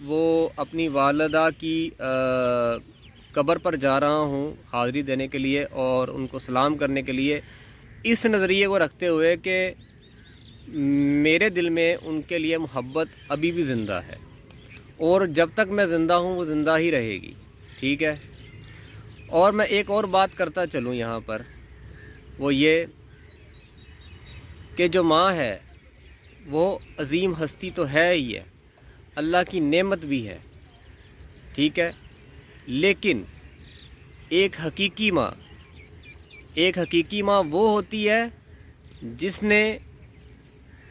وہ اپنی والدہ کی قبر پر جا رہا ہوں حاضری دینے کے لیے اور ان کو سلام کرنے کے لیے، اس نظریے کو رکھتے ہوئے کہ میرے دل میں ان کے لیے محبت ابھی بھی زندہ ہے، اور جب تک میں زندہ ہوں وہ زندہ ہی رہے گی، ٹھیک ہے۔ اور میں ایک اور بات کرتا چلوں یہاں پر، وہ یہ کہ جو ماں ہے وہ عظیم ہستی تو ہے ہی ہے، اللہ کی نعمت بھی ہے، ٹھیک ہے، لیکن ایک حقیقی ماں وہ ہوتی ہے جس نے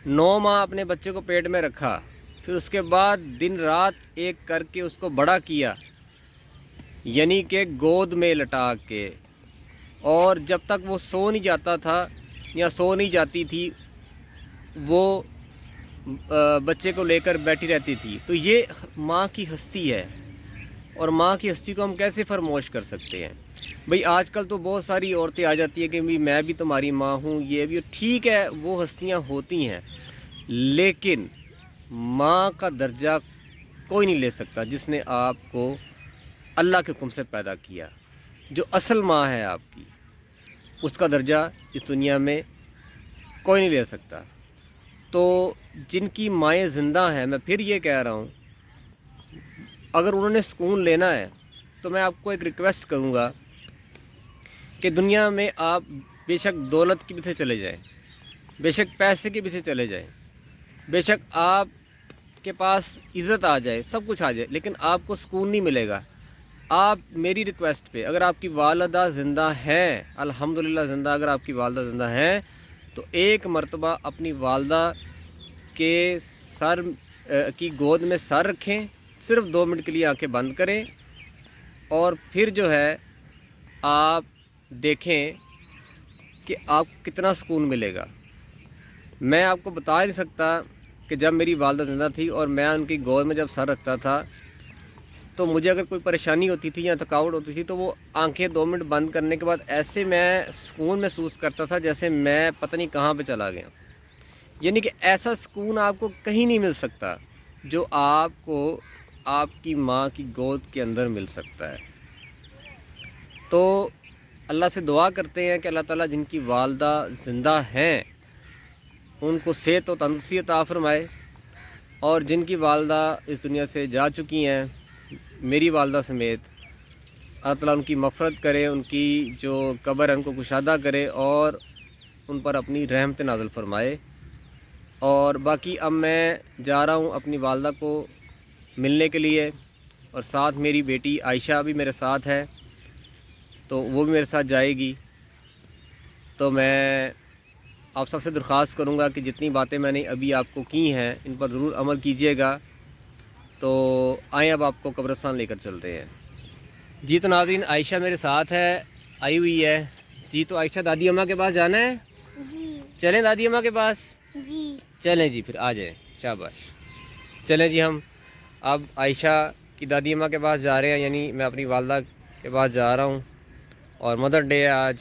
9 ماہ اپنے بچے کو پیٹ میں رکھا، پھر اس کے بعد دن رات ایک کر کے اس کو بڑا کیا، یعنی کہ گود میں لٹا کے، اور جب تک وہ سو نہیں جاتا تھا یا سو نہیں جاتی تھی وہ بچے کو لے کر بیٹھی رہتی تھی۔ تو یہ ماں کی ہستی ہے، اور ماں کی ہستی کو ہم کیسے فراموش کر سکتے ہیں؟ بھئی آج کل تو بہت ساری عورتیں آ جاتی ہیں کہ میں بھی تمہاری ماں ہوں، یہ بھی، ٹھیک ہے، وہ ہستیاں ہوتی ہیں، لیکن ماں کا درجہ کوئی نہیں لے سکتا جس نے آپ کو اللہ کے حکم سے پیدا کیا۔ جو اصل ماں ہے آپ کی، اس کا درجہ اس دنیا میں کوئی نہیں لے سکتا۔ تو جن کی مائیں زندہ ہیں، میں پھر یہ کہہ رہا ہوں، اگر انہوں نے سکون لینا ہے تو میں آپ کو ایک ریکویسٹ کروں گا کہ دنیا میں آپ بے شک دولت کے پیچھے چلے جائیں، بے شک پیسے کے پیچھے چلے جائیں، بے شک آپ کے پاس عزت آ جائے، سب کچھ آ جائے، لیکن آپ کو سکون نہیں ملے گا۔ آپ میری ریکویسٹ پہ، اگر آپ کی والدہ زندہ ہیں، الحمدللہ زندہ، اگر آپ کی والدہ زندہ ہیں تو ایک مرتبہ اپنی والدہ کے سر کی گود میں سر رکھیں، صرف 2 منٹ کے لیے آنکھیں بند کریں، اور پھر جو ہے آپ دیکھیں کہ آپ کو کتنا سکون ملے گا۔ میں آپ کو بتا نہیں سکتا کہ جب میری والدہ زندہ تھی اور میں ان کی گود میں جب سر رکھتا تھا تو مجھے اگر کوئی پریشانی ہوتی تھی یا تھکاوٹ ہوتی تھی تو وہ آنکھیں 2 منٹ بند کرنے کے بعد ایسے میں سکون محسوس کرتا تھا جیسے میں پتہ نہیں کہاں پہ چلا گیا۔ یعنی کہ ایسا سکون آپ کو کہیں نہیں مل سکتا جو آپ کو آپ کی ماں کی گود کے اندر مل سکتا ہے۔ تو اللہ سے دعا کرتے ہیں کہ اللہ تعالیٰ جن کی والدہ زندہ ہیں ان کو صحت و تندرستی عطا فرمائے، اور جن کی والدہ اس دنیا سے جا چکی ہیں، میری والدہ سمیت، اللہ تعالیٰ ان کی مغفرت کرے، ان کی جو قبر ہے ان کو کشادہ کرے اور ان پر اپنی رحمت نازل فرمائے۔ اور باقی اب میں جا رہا ہوں اپنی والدہ کو ملنے کے لیے، اور ساتھ میری بیٹی عائشہ بھی میرے ساتھ ہے، تو وہ بھی میرے ساتھ جائے گی۔ تو میں آپ سب سے درخواست کروں گا کہ جتنی باتیں میں نے ابھی آپ کو کی ہیں ان پر ضرور عمل کیجیے گا۔ تو آئیں اب آپ کو قبرستان لے کر چلتے ہیں۔ جی تو ناظرین، عائشہ میرے ساتھ ہے، آئی ہوئی ہے۔ جی تو عائشہ، دادی اماں کے پاس جانا ہے؟ جی چلیں دادی اماں کے پاس؟ جی چلیں جی، پھر آ جائیں، شاباش۔ چلیں جی، ہم اب عائشہ کی دادی اماں کے پاس جا رہے ہیں، یعنی میں اپنی والدہ کے پاس جا رہا ہوں، اور مدر ڈے ہے آج،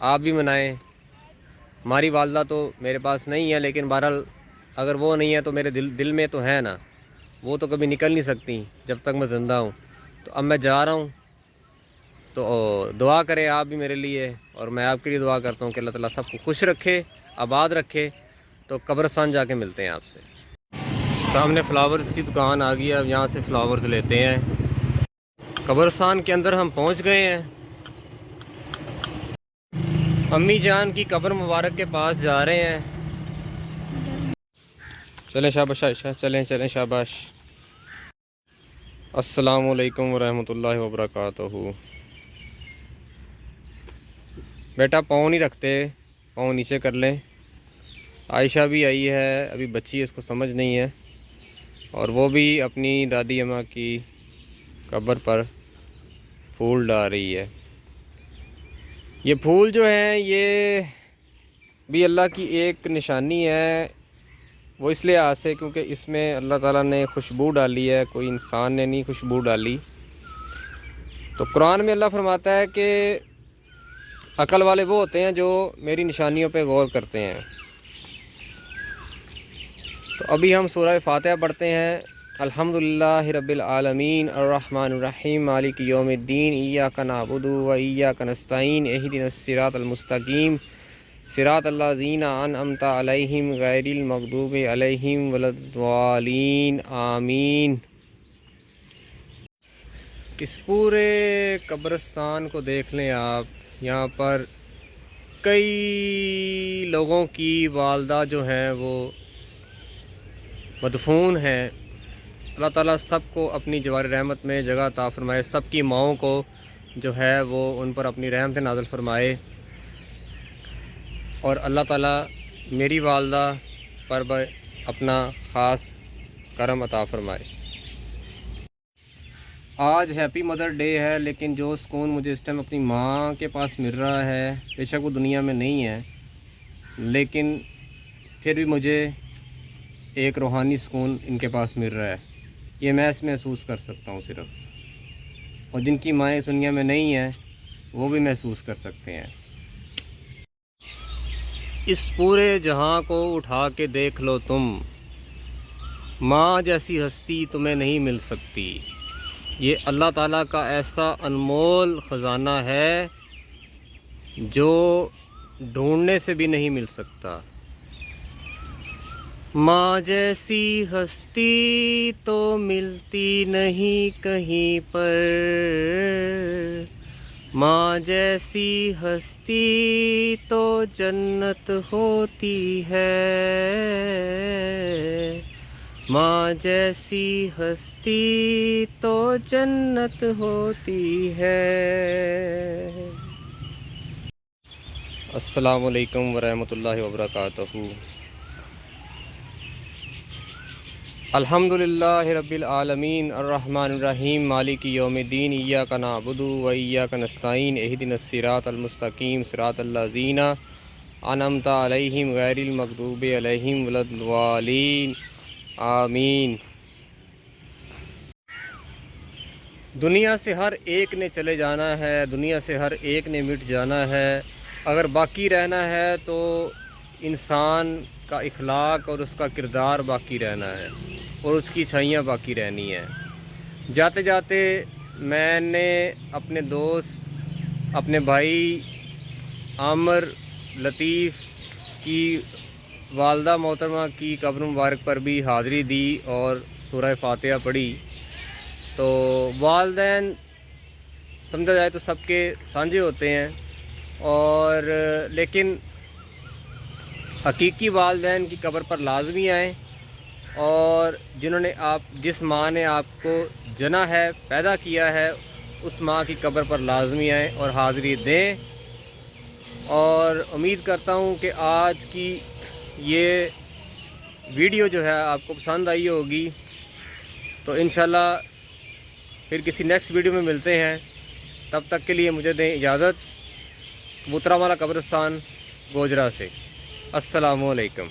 آپ بھی منائیں۔ ہماری والدہ تو میرے پاس نہیں ہے، لیکن بہرحال اگر وہ نہیں ہے تو میرے دل میں تو ہے نا، وہ تو کبھی نکل نہیں سکتی جب تک میں زندہ ہوں۔ تو اب میں جا رہا ہوں، تو دعا کریں آپ بھی میرے لیے، اور میں آپ کے لیے دعا کرتا ہوں کہ اللہ تعالیٰ سب کو خوش رکھے، آباد رکھے۔ تو قبرستان جا کے ملتے ہیں آپ سے۔ سامنے فلاورز کی دکان آ گئی ہے، اب یہاں سے فلاورز لیتے ہیں۔ قبرستان کے اندر ہم پہنچ گئے ہیں، امی جان کی قبر مبارک کے پاس جا رہے ہیں۔ چلیں شاباش عائشہ، چلیں چلیں، شاباش۔ السلام علیکم ورحمۃ اللہ وبرکاتہ۔ بیٹا پاؤں نہیں رکھتے، پاؤں نیچے کر لیں۔ عائشہ بھی آئی ہے، ابھی بچی ہے، اس کو سمجھ نہیں ہے، اور وہ بھی اپنی دادی اماں کی قبر پر پھول ڈال رہی ہے۔ یہ پھول جو ہیں یہ بھی اللہ کی ایک نشانی ہے، وہ اس لیے سے کیونکہ اس میں اللہ تعالیٰ نے خوشبو ڈالی ہے، کوئی انسان نے نہیں خوشبو ڈالی۔ تو قرآن میں اللہ فرماتا ہے کہ عقل والے وہ ہوتے ہیں جو میری نشانیوں پہ غور کرتے ہیں۔ تو ابھی ہم سورہ فاتحہ پڑھتے ہیں، الحمدللہ رب العالمین الرحمن الرحیم مالک یوم الدین ایاک نعبد و ایاک نستعین اہدنا الصراط المستقیم صراط الذین انعمت علیہم غیر المغضوب علیہم ولا الضالین آمین۔ اس پورے قبرستان کو دیکھ لیں آپ، یہاں پر کئی لوگوں کی والدہ جو ہیں وہ مدفون ہیں۔ اللہ تعالیٰ سب کو اپنی جوار رحمت میں جگہ عطا فرمائے، سب کی ماؤں کو جو ہے وہ ان پر اپنی رحمت نازل فرمائے، اور اللہ تعالیٰ میری والدہ پر اپنا خاص کرم عطا فرمائے۔ آج ہیپی مدر ڈے ہے، لیکن جو سکون مجھے اس ٹائم اپنی ماں کے پاس مل رہا ہے، بے شک وہ دنیا میں نہیں ہے، لیکن پھر بھی مجھے ایک روحانی سکون ان کے پاس مل رہا ہے، یہ میں محسوس کر سکتا ہوں صرف، اور جن کی مائیں اس دنیا میں نہیں ہیں وہ بھی محسوس کر سکتے ہیں۔ اس پورے جہاں کو اٹھا کے دیکھ لو تم، ماں جیسی ہستی تمہیں نہیں مل سکتی۔ یہ اللہ تعالیٰ کا ایسا انمول خزانہ ہے جو ڈھونڈنے سے بھی نہیں مل سکتا۔ ماں جیسی ہستی تو ملتی نہیں کہیں پر، ماں جیسی ہستی تو جنت ہوتی ہے، ماں جیسی ہستی تو جنت ہوتی ہے۔ السلام علیکم ورحمۃ اللہ وبرکاتہ۔ الحمدللہ رب العالمین الرحمن الرحیم مالک یوم الدین ایاک نعبد و ایاک نستعین اہدنا الصراط المستقیم صراط الذین انعمت علیہم غیر المغضوب علیہم ولا الضالین آمین۔ دنیا سے ہر ایک نے چلے جانا ہے، دنیا سے ہر ایک نے مٹ جانا ہے، اگر باقی رہنا ہے تو انسان کا اخلاق اور اس کا کردار باقی رہنا ہے، اور اس کی چھائیاں باقی رہنی ہیں۔ جاتے جاتے میں نے اپنے دوست، اپنے بھائی عامر لطیف کی والدہ محترمہ کی قبر مبارک پر بھی حاضری دی اور سورہ فاتحہ پڑھی۔ تو والدین سمجھا جائے تو سب کے سانجھے ہوتے ہیں، اور لیکن حقیقی والدین کی قبر پر لازمی آئیں، اور جس ماں نے آپ کو جنا ہے، پیدا کیا ہے، اس ماں کی قبر پر لازمی آئیں اور حاضری دیں۔ اور امید کرتا ہوں کہ آج کی یہ ویڈیو جو ہے آپ کو پسند آئی ہوگی، تو انشاءاللہ پھر کسی نیکسٹ ویڈیو میں ملتے ہیں، تب تک کے لیے مجھے دیں اجازت۔ کبوترہ والا قبرستان گوجرا سے۔ السلام علیکم۔